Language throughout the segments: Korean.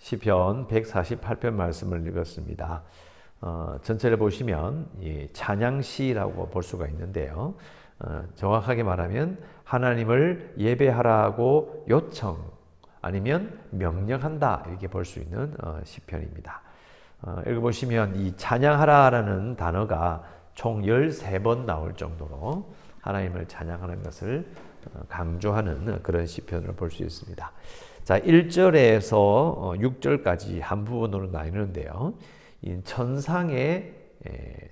시편 148편 말씀을 읽었습니다. 전체를 보시면 찬양시라고 볼 수가 있는데요. 정확하게 말하면 하나님을 예배하라고 요청 아니면 명령한다 이렇게 볼 수 있는 시편입니다. 읽어보시면 이 찬양하라라는 단어가 총 13번 나올 정도로 하나님을 찬양하는 것을 강조하는 그런 시편을 볼 수 있습니다. 자, 1절에서 6절까지 한 부분으로 나뉘는데요. 이 천상의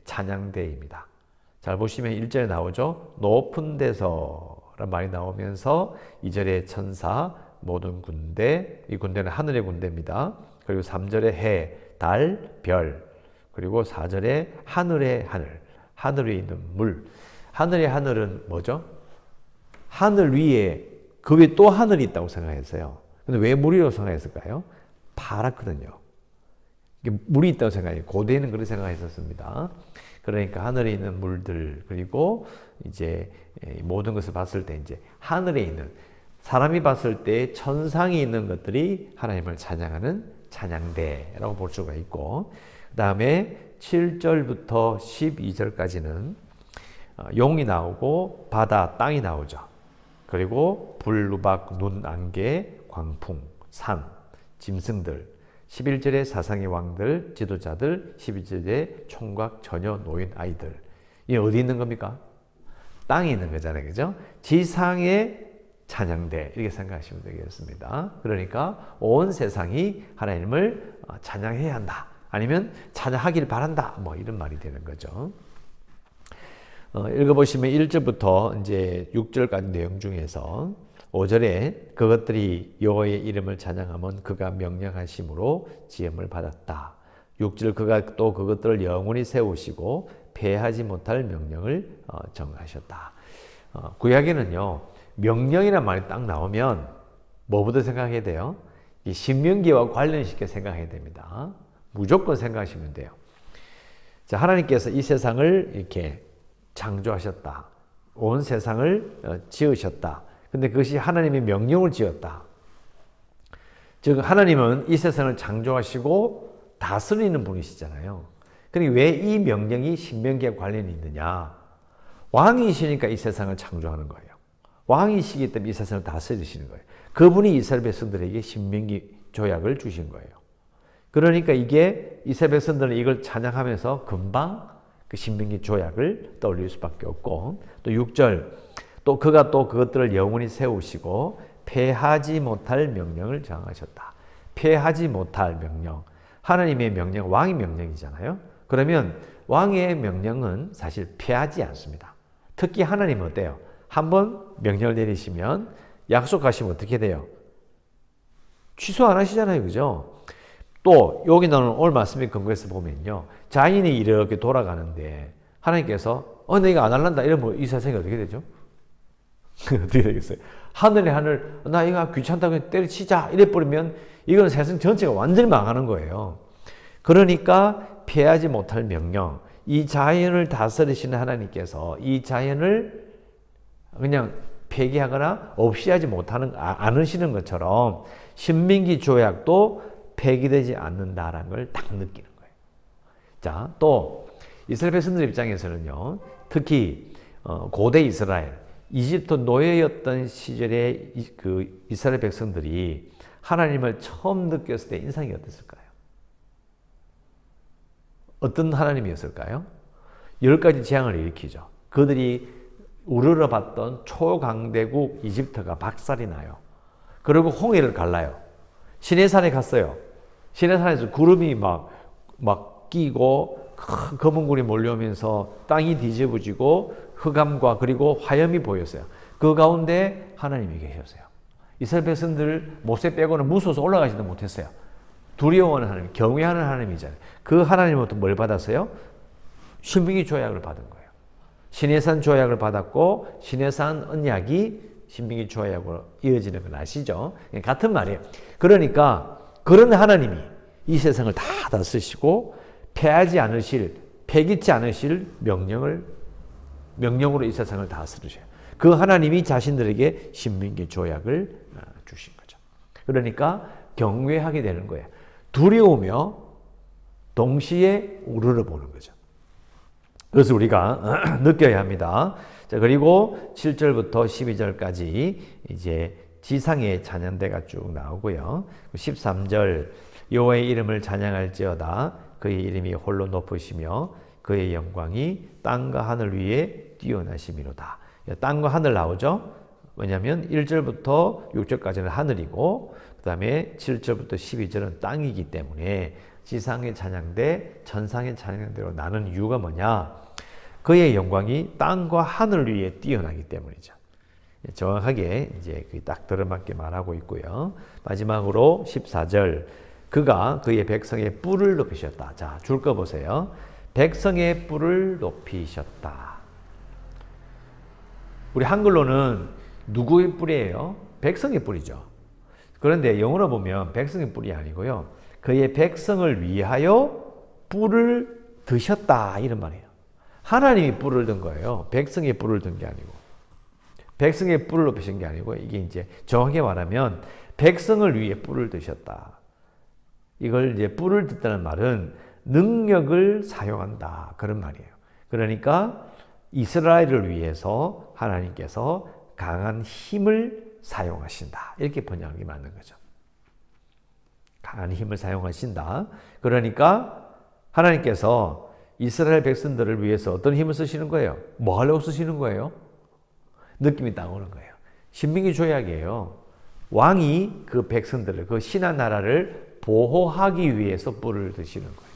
찬양대입니다. 잘 보시면 1절에 나오죠. 높은 데서라는 말이 나오면서 2절에 천사, 모든 군대, 이 군대는 하늘의 군대입니다. 그리고 3절에 해, 달, 별, 그리고 4절에 하늘의 하늘, 하늘 위에 있는 물. 하늘의 하늘은 뭐죠? 하늘 위에 그 위에 또 하늘이 있다고 생각했어요. 근데 왜 물이라고 생각했을까요? 파랗거든요. 물이 있다고 생각해요. 고대에는 그렇게 생각했었습니다. 그러니까 하늘에 있는 물들 그리고 이제 모든 것을 봤을 때 이제 하늘에 있는 사람이 봤을 때 천상에 있는 것들이 하나님을 찬양하는 찬양대라고 볼 수가 있고, 그 다음에 7절부터 12절까지는 용이 나오고 바다, 땅이 나오죠. 그리고 불, 누박, 눈, 안개, 광풍, 산, 짐승들, 11절에 사상의 왕들, 지도자들, 12절에 총각, 처녀, 노인, 아이들. 이게 어디 있는 겁니까? 땅에 있는 거잖아요. 그죠? 지상의 찬양대 이렇게 생각하시면 되겠습니다. 그러니까 온 세상이 하나님을 찬양해야 한다. 아니면 찬양하길 바란다. 뭐 이런 말이 되는 거죠. 읽어보시면 1절부터 이제 6절까지 내용 중에서 5절에 그것들이 여호와의 이름을 찬양하면 그가 명령하심으로 지음을 받았다. 6절 그가 또 그것들을 영원히 세우시고 패하지 못할 명령을 정하셨다. 구약에는요, 명령이라는 말이 딱 나오면 뭐부터 생각해야 돼요? 이 신명기와 관련시켜 생각해야 됩니다. 무조건 생각하시면 돼요. 자, 하나님께서 이 세상을 이렇게 창조하셨다. 온 세상을 지으셨다. 근데 그것이 하나님의 명령을 지었다. 즉 하나님은 이 세상을 창조하시고 다스리는 분이시잖아요. 그러니까 왜 이 명령이 신명기와 관련이 있느냐? 왕이시니까 이 세상을 창조하는 거예요. 왕이시기 때문에 이 세상을 다스리시는 거예요. 그분이 이스라엘 백성들에게 신명기 조약을 주신 거예요. 그러니까 이게 이스라엘 백성들은 이걸 찬양하면서 금방 그 신명기 조약을 떠올릴 수밖에 없고, 또 6절 또 그가 또 그것들을 영원히 세우시고 패하지 못할 명령을 정하셨다. 패하지 못할 명령. 하나님의 명령, 왕의 명령이잖아요. 그러면 왕의 명령은 사실 패하지 않습니다. 특히 하나님은 어때요? 한번 명령을 내리시면 약속하시면 어떻게 돼요? 취소 안 하시잖아요. 그죠? 또 여기 나오는 오늘 말씀의 근거에서 보면요. 자연이 이렇게 돌아가는데 하나님께서 내가 안 할란다 이러면 이 세상이 어떻게 되죠? 어떻게 되겠어요? 하늘의 하늘, 나 이거 귀찮다고 때려치자 이래버리면 이건 세상 전체가 완전히 망하는 거예요. 그러니까 피하지 못할 명령, 이 자연을 다스리시는 하나님께서 이 자연을 그냥 폐기하거나 없이 하지 못하는, 않으시는 것처럼 신명기 조약도 폐기되지 않는다라는 걸 딱 느끼는 거예요. 자, 또 이스라엘 백성들 입장에서는요, 특히 고대 이스라엘, 이집트 노예였던 시절에 그 이스라엘 백성들이 하나님을 처음 느꼈을 때 인상이 어땠을까요? 어떤 하나님이었을까요? 10가지 재앙을 일으키죠. 그들이 우러러봤던 초강대국 이집트가 박살이 나요. 그리고 홍해를 갈라요. 시내산에 갔어요. 시내산에서 구름이 막 끼고 큰 검은 굴이 몰려오면서 땅이 뒤집어지고 흑암과 그리고 화염이 보였어요. 그 가운데 하나님이 계셨어요. 이스라엘 백성들 모세 빼고는 무서워서 올라가지도 못했어요. 두려워하는 하나님, 경외하는 하나님이잖아요. 그 하나님부터 뭘 받았어요? 신명기 조약을 받은 거예요. 시내산 조약을 받았고 시내산 언약이 신명기 조약으로 이어지는 걸 아시죠? 같은 말이에요. 그러니까 그런 하나님이 이 세상을 다 다스리시고 패하지 않으실, 패기치 않으실 명령으로 이 세상을 다스리셔요. 그 하나님이 자신들에게 신명기 조약을 주신 거죠. 그러니까 경외하게 되는 거예요. 두려우며 동시에 우러러보는 거죠. 그것을 우리가 느껴야 합니다. 자, 그리고 7절부터 12절까지 이제 지상의 찬양대가 쭉 나오고요. 13절 여호와의 이름을 찬양할지어다. 그의 이름이 홀로 높으시며 그의 영광이 땅과 하늘 위에 뛰어나심이로다. 땅과 하늘 나오죠. 왜냐하면 1절부터 6절까지는 하늘이고 그 다음에 7절부터 12절은 땅이기 때문에 지상의 찬양대, 천상의 찬양대로 나는 이유가 뭐냐? 그의 영광이 땅과 하늘 위에 뛰어나기 때문이죠. 정확하게 이제 딱 들어맞게 말하고 있고요. 마지막으로 14절 그가 그의 백성의 뿔을 높이셨다. 자, 줄 거 보세요. 백성의 뿔을 높이셨다. 우리 한글로는 누구의 뿔이에요? 백성의 뿔이죠. 그런데 영어로 보면 백성의 뿔이 아니고요. 그의 백성을 위하여 뿔을 드셨다 이런 말이에요. 하나님이 뿔을 든 거예요. 백성의 뿔을 든 게 아니고. 백성의 뿔을 높이신 게 아니고 이게 이제 정확히 말하면 백성을 위해 뿔을 드셨다. 이걸 이제 뿔을 든다는 말은 능력을 사용한다 그런 말이에요. 그러니까 이스라엘을 위해서 하나님께서 강한 힘을 사용하신다. 이렇게 번역하기 맞는 거죠. 강한 힘을 사용하신다. 그러니까 하나님께서 이스라엘 백성들을 위해서 어떤 힘을 쓰시는 거예요? 뭐 하려고 쓰시는 거예요? 느낌이 딱 오는 거예요. 신명기 조약이에요. 왕이 그 백성들을, 그 신한 나라를 보호하기 위해서 뿔을 드시는 거예요.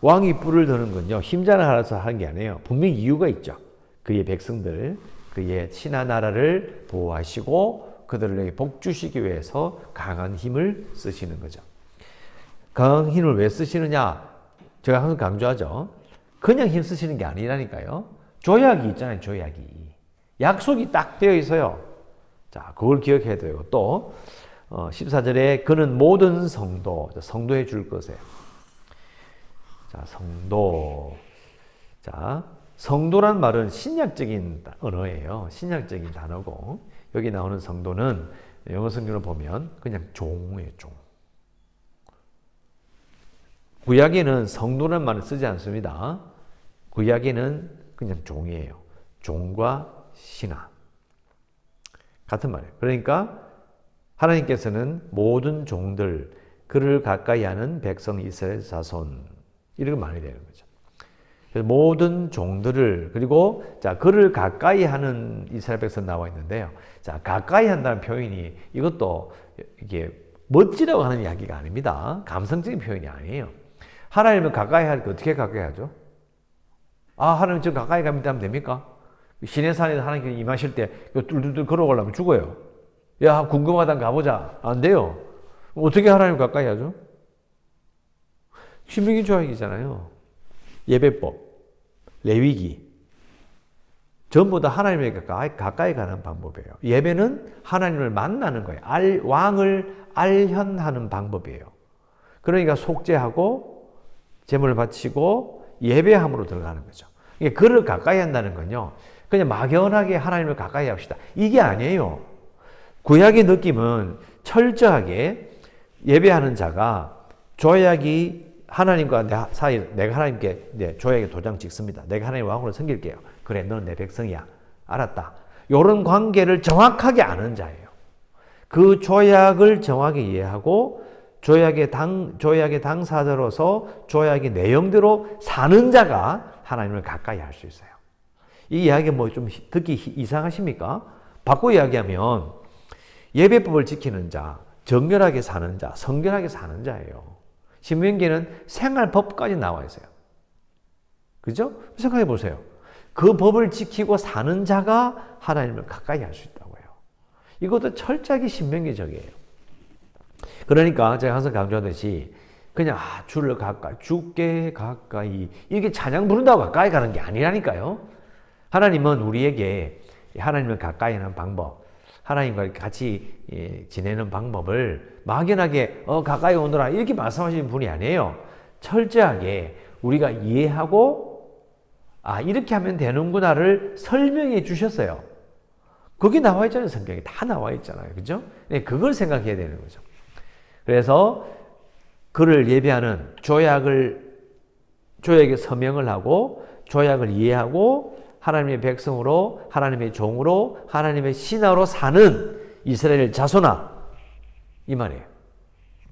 왕이 뿔을 드는 건요, 힘자랑하라서 하는 게 아니에요. 분명히 이유가 있죠. 그의 백성들, 그의 신한 나라를 보호하시고 그들에게 복 주시기 위해서 강한 힘을 쓰시는 거죠. 강한 힘을 왜 쓰시느냐? 제가 항상 강조하죠. 그냥 힘 쓰시는 게 아니라니까요. 조약이 있잖아요, 조약이. 약속이 딱 되어 있어요. 자, 그걸 기억해야 되고 또 14절에 그는 모든 성도, 성도해 줄 것이에요. 자, 성도. 자, 성도란 말은 신약적인 언어예요. 신약적인 단어고 여기 나오는 성도는 영어 성경을 보면 그냥 종이에요, 종. 구약에는 성도란 말을 쓰지 않습니다. 구약에는 그냥 종이에요. 종과 신하. 같은 말이에요. 그러니까 하나님께서는 모든 종들, 그를 가까이 하는 백성 이스라엘 자손, 이렇게 말이 되는 거죠. 그래서 모든 종들을, 그리고 자, 그를 가까이 하는 이스라엘 백성 나와 있는데요. 자, 가까이 한다는 표현이 이것도 이게 멋지다고 하는 이야기가 아닙니다. 감성적인 표현이 아니에요. 하나님을 가까이 할 때 어떻게 가까이 하죠? 아, 하나님 저 가까이 갑니다 하면 됩니까? 시내 산에서 하나님께 임하실 때 뚫뚫뚫 걸어가려면 죽어요. 야, 궁금하다 가보자. 안 돼요. 어떻게 하나님 가까이 하죠? 신명기 조약이잖아요. 예배법, 레위기. 전부 다 하나님에게 가까이 가는 방법이에요. 예배는 하나님을 만나는 거예요. 왕을 알현하는 방법이에요. 그러니까 속죄하고 제물을 바치고 예배함으로 들어가는 거죠. 그를 가까이 한다는 건요, 그냥 막연하게 하나님을 가까이 합시다. 이게 아니에요. 구약의 느낌은 철저하게 예배하는 자가 조약이 하나님과 내 사이, 내가 하나님께 조약에 도장 찍습니다. 내가 하나님 왕으로 섬길게요. 그래, 너는 내 백성이야. 알았다. 이런 관계를 정확하게 아는 자예요. 그 조약을 정확히 이해하고 조약의 당사자로서 조약의 내용대로 사는 자가 하나님을 가까이 할 수 있어요. 이 이야기 뭐 좀 듣기 이상하십니까? 바꿔 이야기하면 예배법을 지키는 자, 정결하게 사는 자, 성결하게 사는 자예요. 신명기는 생활법까지 나와 있어요. 그죠? 생각해 보세요. 그 법을 지키고 사는 자가 하나님을 가까이 할 수 있다고요. 이것도 철저하게 신명기적이에요. 그러니까 제가 항상 강조하듯이 그냥 주를 가까이, 주께 가까이, 이게 찬양 부른다고 가까이 가는 게 아니라니까요. 하나님은 우리에게 하나님을 가까이 하는 방법, 하나님과 같이 지내는 방법을 막연하게 가까이 오너라 이렇게 말씀하시는 분이 아니에요. 철저하게 우리가 이해하고 이렇게 하면 되는구나를 설명해 주셨어요. 거기 나와 있잖아요. 성경에 다 나와 있잖아요. 그죠? 네, 그걸 생각해야 되는 거죠. 그래서 그를 예배하는 조약에 서명을 하고 조약을 이해하고 하나님의 백성으로 하나님의 종으로 하나님의 신하로 사는 이스라엘 자손아 이 말이에요.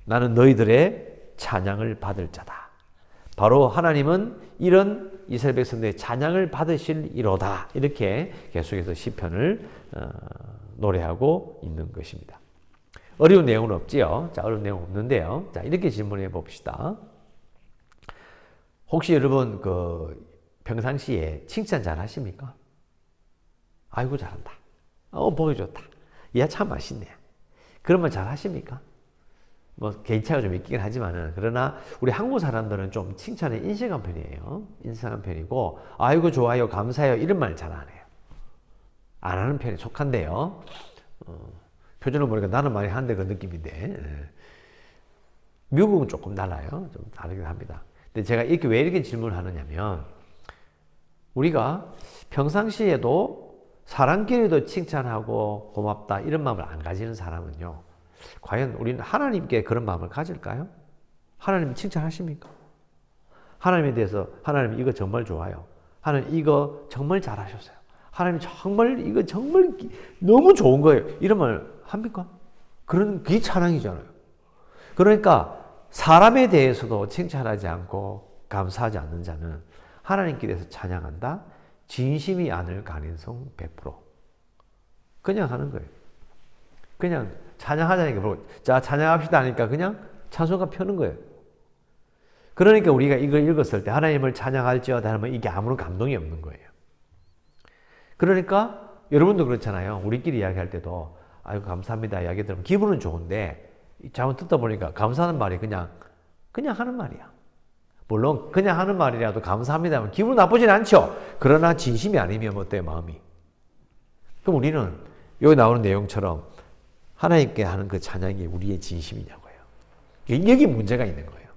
나는 너희들의 찬양을 받을 자다. 바로 하나님은 이런 이스라엘 백성들의 찬양을 받으실 이로다. 이렇게 계속해서 시편을 노래하고 있는 것입니다. 어려운 내용은 없지요. 자, 어려운 내용 없는데요. 자, 이렇게 질문해 봅시다. 혹시 여러분 평상시에 칭찬 잘 하십니까? 아이고 잘한다. 보기 좋다. 야 참 맛있네. 그런 말 잘 하십니까? 뭐 개인차가 좀 있긴 하지만은 그러나 우리 한국 사람들은 좀 칭찬에 인색한 편이에요. 인색한 편이고 아이고 좋아요 감사해요 이런 말 잘 안 해요. 안 하는 편에 속한데요. 표준을 보니까 나는 많이 하는데 그 느낌인데 미국은 조금 달라요. 좀 다르긴 합니다. 근데 제가 왜 이렇게 질문을 하느냐면 우리가 평상시에도 사람끼리도 칭찬하고 고맙다 이런 마음을 안 가지는 사람은요. 과연 우리는 하나님께 그런 마음을 가질까요? 하나님 칭찬하십니까? 하나님에 대해서 하나님 이거 정말 좋아요. 하나님 이거 정말 잘하셨어요. 하나님 정말 이거 정말 너무 좋은 거예요. 이런 말 합니까? 그게 찬양이잖아요. 그러니까 사람에 대해서도 칭찬하지 않고 감사하지 않는 자는 하나님께 대해서 찬양한다? 진심이 아닐 가능성 100%. 그냥 하는 거예요. 그냥 찬양하자니까 자 찬양합시다 하니까 그냥 찬송가 펴는 거예요. 그러니까 우리가 이걸 읽었을 때 하나님을 찬양할지어다 하면 이게 아무런 감동이 없는 거예요. 그러니까 여러분도 그렇잖아요. 우리끼리 이야기할 때도 아이고 감사합니다 이야기 들으면 기분은 좋은데 잘못 듣다 보니까 감사하는 말이 그냥 하는 말이야. 물론 그냥 하는 말이라도 감사합니다 하면 기분 나쁘진 않죠. 그러나 진심이 아니면 어때요 마음이? 그럼 우리는 여기 나오는 내용처럼 하나님께 하는 그 찬양이 우리의 진심이냐고요. 여기 문제가 있는 거예요.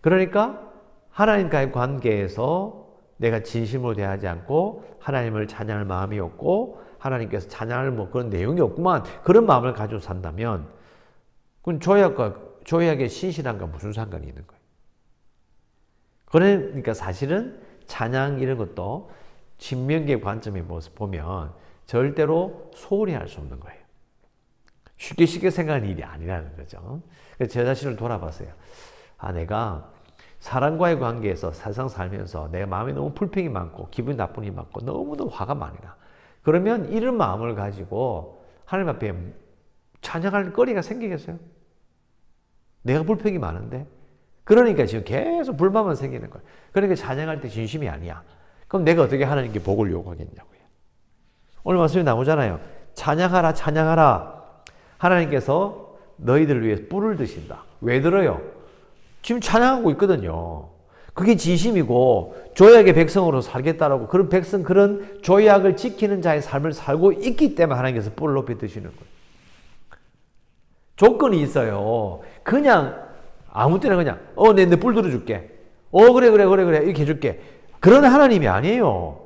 그러니까 하나님과의 관계에서 내가 진심으로 대하지 않고 하나님을 찬양할 마음이 없고 하나님께서 찬양할 뭐 그런 내용이 없구만 그런 마음을 가지고 산다면 그건 조약의 신실함과 무슨 상관이 있는 거예요. 그러니까 사실은 찬양 이런 것도 신명기의 관점에 보면 절대로 소홀히 할 수 없는 거예요. 쉽게 생각하는 일이 아니라는 거죠. 그래서 제 자신을 돌아봤어요. 내가 사람과의 관계에서 세상 살면서 내가 마음에 너무 불평이 많고 기분이 나쁜 일이 많고 너무너무 화가 많이 나. 그러면 이런 마음을 가지고 하나님 앞에 찬양할 거리가 생기겠어요? 내가 불평이 많은데? 그러니까 지금 계속 불만만 생기는 거예요. 그러니까 찬양할 때 진심이 아니야. 그럼 내가 어떻게 하나님께 복을 요구하겠냐고요. 오늘 말씀이 나오잖아요. 찬양하라 찬양하라. 하나님께서 너희들을 위해 뿔을 드신다. 왜 들어요? 지금 찬양하고 있거든요. 그게 진심이고 조약의 백성으로 살겠다라고 그런 조약을 지키는 자의 삶을 살고 있기 때문에 하나님께서 뿔을 높이 드시는 거예요. 조건이 있어요. 그냥 아무 때나 그냥 내 뿔 들어줄게. 그래 이렇게 해줄게. 그런 하나님이 아니에요.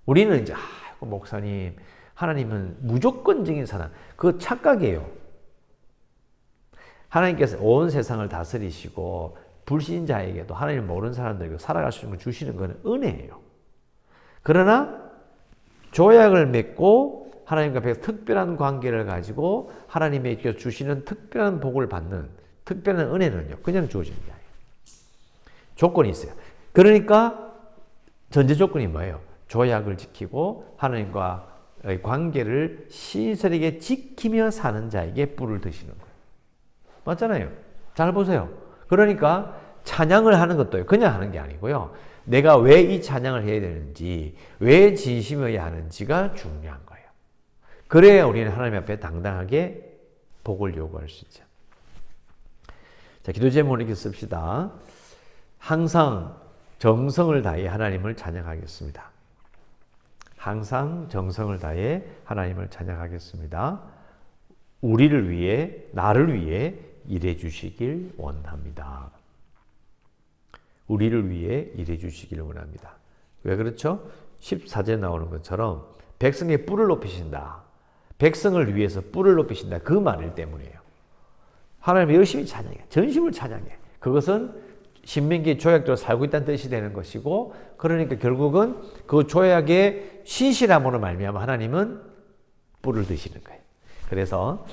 우리는 이제 목사님 하나님은 무조건적인 사랑 그거 착각이에요. 하나님께서 온 세상을 다스리시고 불신자에게도 하나님 모르는 사람들에게 살아갈 수 있는 걸 주시는 것은 은혜예요. 그러나 조약을 맺고 하나님과 특별한 관계를 가지고 하나님에게 주시는 특별한 복을 받는 특별한 은혜는요. 그냥 주어지는 게 아니에요. 조건이 있어요. 그러니까 전제 조건이 뭐예요? 조약을 지키고 하나님과의 관계를 신실하게 지키며 사는 자에게 뿔을 드시는 거예요. 맞잖아요. 잘 보세요. 그러니까 찬양을 하는 것도 그냥 하는 게 아니고요. 내가 왜 이 찬양을 해야 되는지, 왜 진심이어야 하는지가 중요한 거예요. 그래야 우리는 하나님 앞에 당당하게 복을 요구할 수 있죠. 자, 기도 제목을 이렇게 씁시다. 항상 정성을 다해 하나님을 찬양하겠습니다. 항상 정성을 다해 하나님을 찬양하겠습니다. 우리를 위해, 나를 위해 일해 주시길 원합니다. 우리를 위해 일해 주시길 원합니다. 왜 그렇죠? 14절에 나오는 것처럼 백성의 뿔을 높이신다. 백성을 위해서 뿔을 높이신다. 그 말일 때문이에요. 하나님을 열심히 찬양해. 전심을 찬양해. 그것은 신명기 조약대로 살고 있다는 뜻이 되는 것이고, 그러니까 결국은 그 조약의 신실함으로 말미암아 하나님은 뿔을 드시는 거예요. 그래서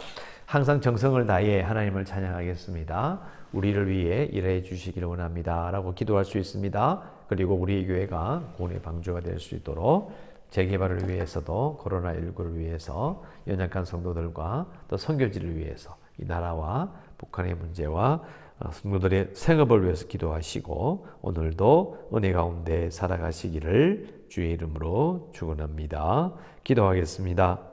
항상 정성을 다해 하나님을 찬양하겠습니다. 우리를 위해 일해 주시기를 원합니다. 라고 기도할 수 있습니다. 그리고 우리 교회가 구원의 방주가 될 수 있도록 재개발을 위해서도 코로나19를 위해서 연약한 성도들과 또 선교지를 위해서 이 나라와 북한의 문제와 성도들의 생업을 위해서 기도하시고 오늘도 은혜 가운데 살아가시기를 주의 이름으로 축원합니다. 기도하겠습니다.